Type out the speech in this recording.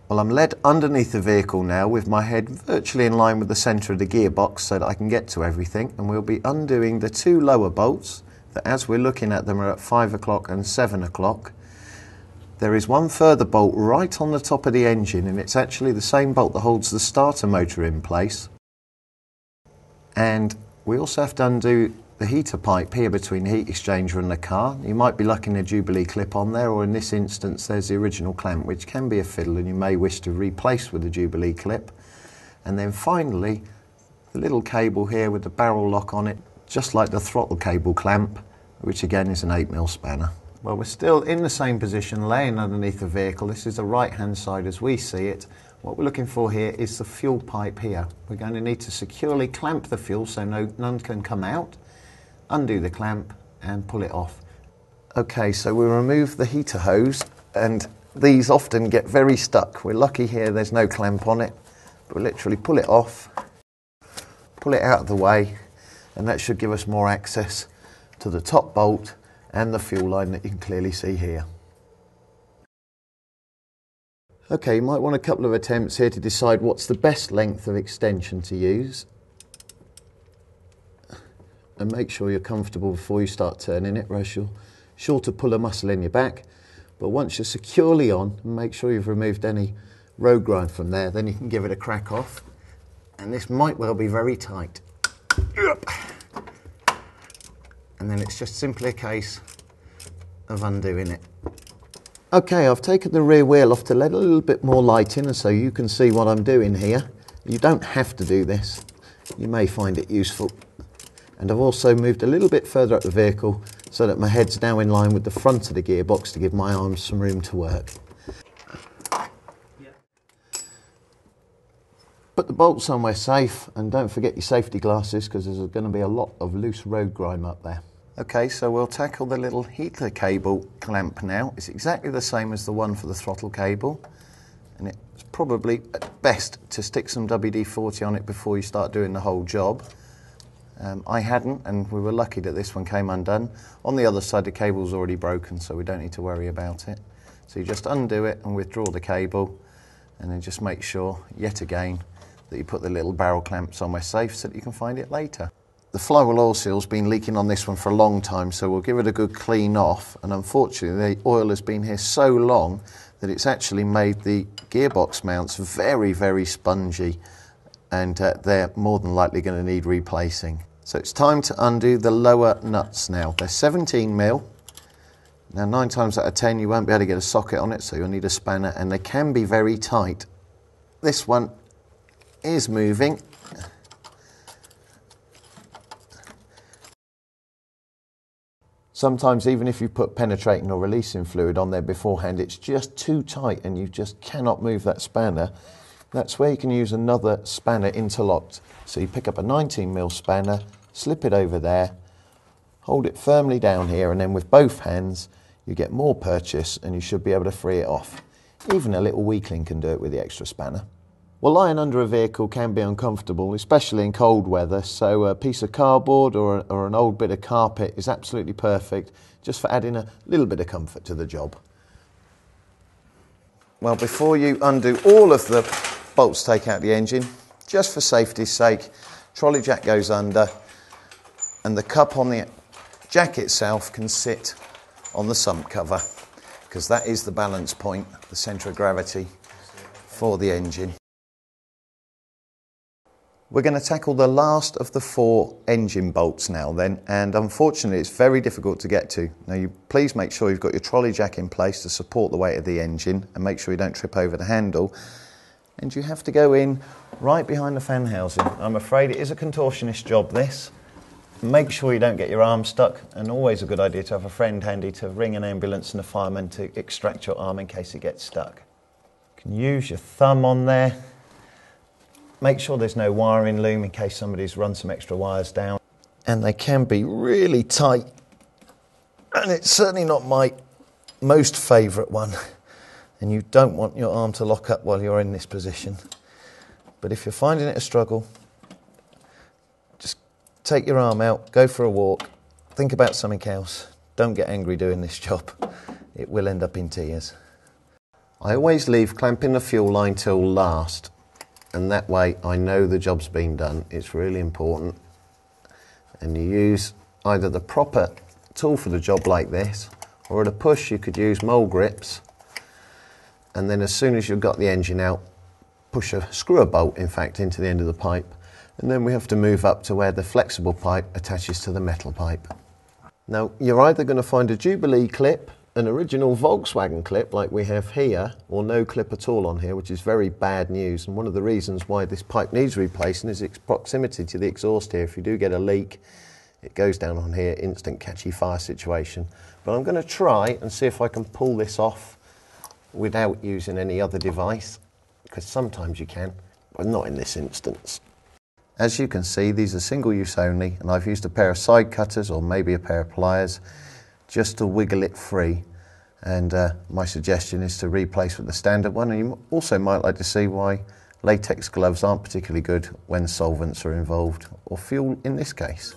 Well, I'm led underneath the vehicle now with my head virtually in line with the centre of the gearbox so that I can get to everything, and we'll be undoing the two lower bolts that, as we're looking at them, are at 5 o'clock and 7 o'clock. There is one further bolt right on the top of the engine, and it's actually the same bolt that holds the starter motor in place. And we also have to undo the heater pipe here between the heat exchanger and the car. You might be lacking a Jubilee clip on there, or in this instance there's the original clamp, which can be a fiddle and you may wish to replace with a Jubilee clip. And then finally the little cable here with the barrel lock on it, just like the throttle cable clamp, which again is an 8mm spanner. Well, we're still in the same position, laying underneath the vehicle. This is the right hand side as we see it. What we're looking for here is the fuel pipe here. We're going to need to securely clamp the fuel so none can come out, undo the clamp and pull it off. Okay, so we remove the heater hose, and these often get very stuck. We're lucky here there's no clamp on it, but we'll literally pull it off, pull it out of the way, and that should give us more access to the top bolt and the fuel line that you can clearly see here. Okay, you might want a couple of attempts here to decide what's the best length of extension to use. And make sure you're comfortable before you start turning it, or else you're sure to pull a muscle in your back. But once you're securely on, make sure you've removed any road grind from there, then you can give it a crack off. And this might well be very tight. And then it's just simply a case of undoing it. Okay, I've taken the rear wheel off to let a little bit more light in so you can see what I'm doing here. You don't have to do this. You may find it useful. And I've also moved a little bit further up the vehicle so that my head's now in line with the front of the gearbox to give my arms some room to work. Put the bolt somewhere safe, and don't forget your safety glasses, because there's going to be a lot of loose road grime up there. Okay, so we'll tackle the little heater cable clamp now. It's exactly the same as the one for the throttle cable, and it's probably at best to stick some WD-40 on it before you start doing the whole job. I hadn't, and we were lucky that this one came undone. On the other side the cable's already broken, so we don't need to worry about it. So you just undo it and withdraw the cable, and then just make sure, yet again, that you put the little barrel clamp somewhere safe so that you can find it later. The flywheel oil seal's been leaking on this one for a long time, so we'll give it a good clean off, and unfortunately the oil has been here so long that it's actually made the gearbox mounts very, very spongy, and they're more than likely going to need replacing. So it's time to undo the lower nuts now. They're 17mm. Now 9 times out of 10 you won't be able to get a socket on it, so you'll need a spanner, and they can be very tight. This one is moving. Sometimes even if you put penetrating or releasing fluid on there beforehand, it's just too tight and you just cannot move that spanner. That's where you can use another spanner interlocked. So you pick up a 19mm spanner, slip it over there, hold it firmly down here, and then with both hands you get more purchase and you should be able to free it off. Even a little weakling can do it with the extra spanner. Well, lying under a vehicle can be uncomfortable, especially in cold weather, so a piece of cardboard or an old bit of carpet is absolutely perfect, just for adding a little bit of comfort to the job. Well, before you undo all of the bolts to take out the engine, just for safety's sake, trolley jack goes under, and the cup on the jack itself can sit on the sump cover, because that is the balance point, the centre of gravity for the engine. We're going to tackle the last of the 4 engine bolts now then, and unfortunately it's very difficult to get to. Now you please make sure you've got your trolley jack in place to support the weight of the engine, and make sure you don't trip over the handle. And you have to go in right behind the fan housing. I'm afraid it is a contortionist job, this. Make sure you don't get your arm stuck, and always a good idea to have a friend handy to ring an ambulance and a fireman to extract your arm in case it gets stuck. You can use your thumb on there. Make sure there's no wiring loom in case somebody's run some extra wires down. And they can be really tight. And it's certainly not my most favourite one. And you don't want your arm to lock up while you're in this position. But if you're finding it a struggle, just take your arm out, go for a walk, think about something else. Don't get angry doing this job. It will end up in tears. I always leave clamping the fuel line till last, and that way I know the job's been done. It's really important. And you use either the proper tool for the job like this, or at a push you could use mole grips, and then as soon as you've got the engine out, screw a bolt in fact into the end of the pipe, and then we have to move up to where the flexible pipe attaches to the metal pipe. Now you're either going to find a Jubilee clip, an original Volkswagen clip like we have here, or no clip at all on here, which is very bad news, and one of the reasons why this pipe needs replacing is its proximity to the exhaust here. If you do get a leak, it goes down on here, instant catchy fire situation. But I'm going to try and see if I can pull this off without using any other device, because sometimes you can, but not in this instance. As you can see, these are single use only, and I've used a pair of side cutters or maybe a pair of pliers just to wiggle it free. And my suggestion is to replace with the standard one. And you also might like to see why latex gloves aren't particularly good when solvents are involved, or fuel in this case.